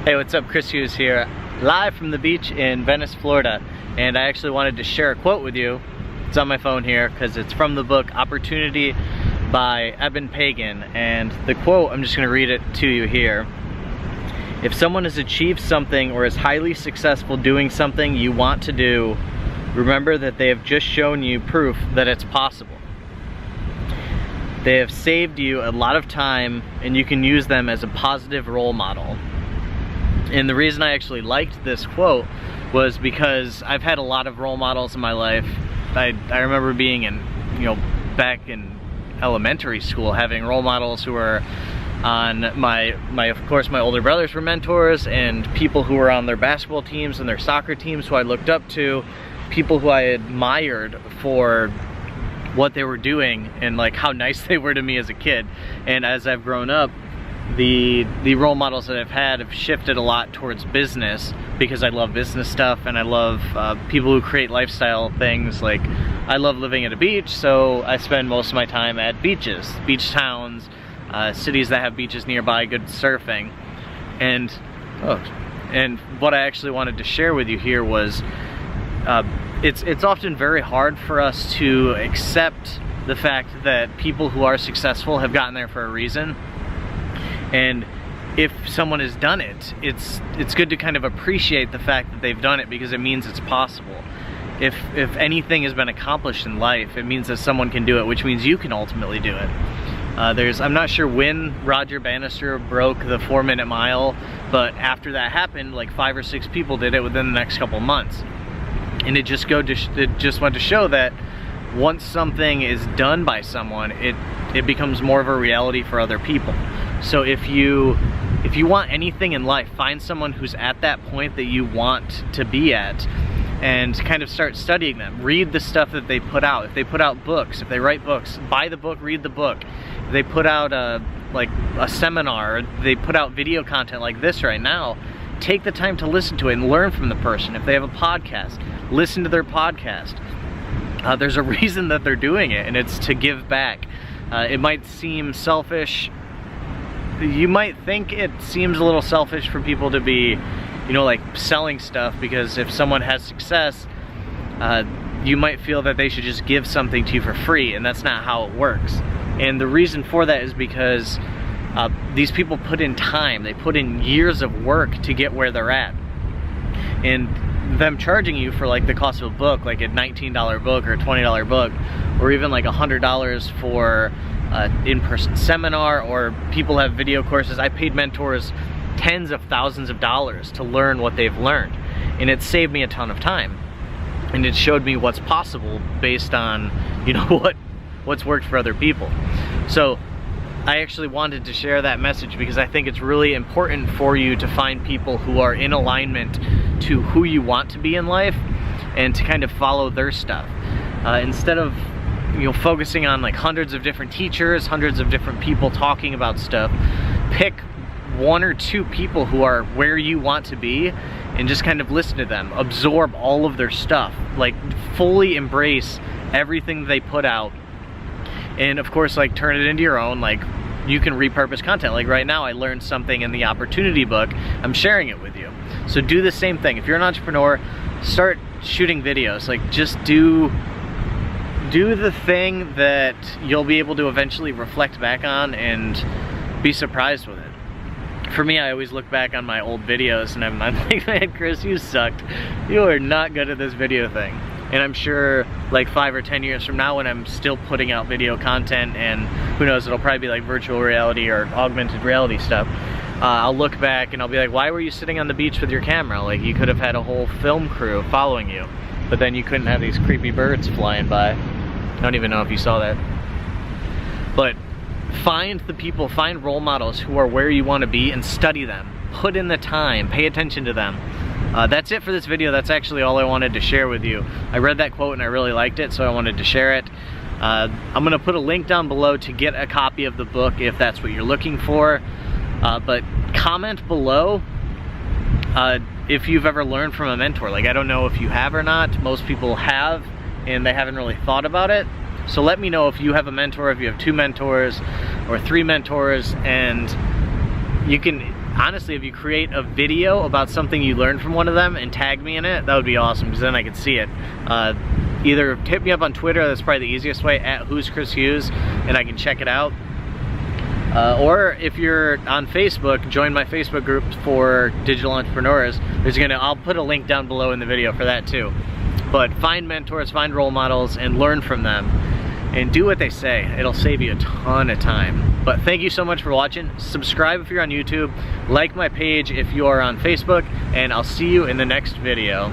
Hey, what's up? Chris Hughes here, live from the beach in Venice, Florida. And I actually wanted to share a quote with you. It's on my phone here because it's from the book Opportunity by Eben Pagan. And the quote, I'm just going to read it to you here. If someone has achieved something or is highly successful doing something you want to do, remember that they have just shown you proof that it's possible. They have saved you a lot of time and you can use them as a positive role model. And the reason I actually liked this quote was because I've had a lot of role models in my life. I remember being in, back in elementary school, having role models who were on of course my older brothers were mentors, and people who were on their basketball teams and their soccer teams who I looked up to, people who I admired for what they were doing and like how nice they were to me as a kid. And as I've grown up, the role models that I've had have shifted a lot towards business because I love business stuff and I love people who create lifestyle things. Like, I love living at a beach, so I spend most of my time at beaches, beach towns, cities that have beaches nearby, good surfing. And what I actually wanted to share with you here was it's often very hard for us to accept the fact that people who are successful have gotten there for a reason. And if someone has done it, it's good to kind of appreciate the fact that they've done it because it means it's possible. If anything has been accomplished in life, it means that someone can do it, which means you can ultimately do it. I'm not sure when Roger Bannister broke the 4-minute mile, but after that happened, like 5 or 6 people did it within the next couple months. And it just went to show that once something is done by someone, it becomes more of a reality for other people. So if you want anything in life, find someone who's at that point that you want to be at and kind of start studying them. Read the stuff that they put out. If they put out books, if they write books, buy the book, read the book. If they put out a seminar, they put out video content like this right now, take the time to listen to it and learn from the person. If they have a podcast, listen to their podcast. There's a reason that they're doing it, and it's to give back. It might seem selfish. You might think it seems a little selfish for people to be, like selling stuff, because if someone has success, you might feel that they should just give something to you for free, and that's not how it works. And the reason for that is because these people put in time, they put in years of work to get where they're at. And them charging you for like the cost of a book, like a $19 book or a $20 book, or even like $100 for in-person seminar, or people have video courses. I paid mentors tens of thousands of dollars to learn what they've learned, and it saved me a ton of time, and it showed me what's possible based on what's worked for other people. So I actually wanted to share that message because I think it's really important for you to find people who are in alignment to who you want to be in life and to kind of follow their stuff. Instead of focusing on like hundreds of different teachers, hundreds of different people talking about stuff, pick 1 or 2 people who are where you want to be and just kind of listen to them, absorb all of their stuff, like fully embrace everything they put out. And of course, like, turn it into your own. Like, you can repurpose content. Like right now, I learned something in the Opportunity book. I'm sharing it with you. So do the same thing. If you're an entrepreneur, start shooting videos. Like, just do the thing that you'll be able to eventually reflect back on and be surprised with it. For me, I always look back on my old videos and I'm like, man, Chris, you sucked. You are not good at this video thing. And I'm sure like 5 or 10 years from now, when I'm still putting out video content, and who knows, it'll probably be like virtual reality or augmented reality stuff, I'll look back and I'll be like, why were you sitting on the beach with your camera? Like, you could have had a whole film crew following you, but then you couldn't have these creepy birds flying by. I don't even know if you saw that. But find the people, find role models who are where you want to be and study them. Put in the time, pay attention to them. That's it for this video. That's actually all I wanted to share with you. I read that quote and I really liked it, so I wanted to share it. I'm gonna put a link down below to get a copy of the book if that's what you're looking for. But comment below if you've ever learned from a mentor. Like, I don't know if you have or not. Most people have, and they haven't really thought about it. So let me know if you have a mentor, if you have 2 mentors or 3 mentors, and you can honestly, if you create a video about something you learned from one of them and tag me in it, that would be awesome, because then I could see it. Either hit me up on Twitter, that's probably the easiest way, at Who's Chris Hughes, and I can check it out. Or if you're on Facebook, join my Facebook group for digital entrepreneurs. I'll put a link down below in the video for that too. But find mentors, find role models, and learn from them. And do what they say. It'll save you a ton of time. But thank you so much for watching. Subscribe if you're on YouTube. Like my page if you are on Facebook. And I'll see you in the next video.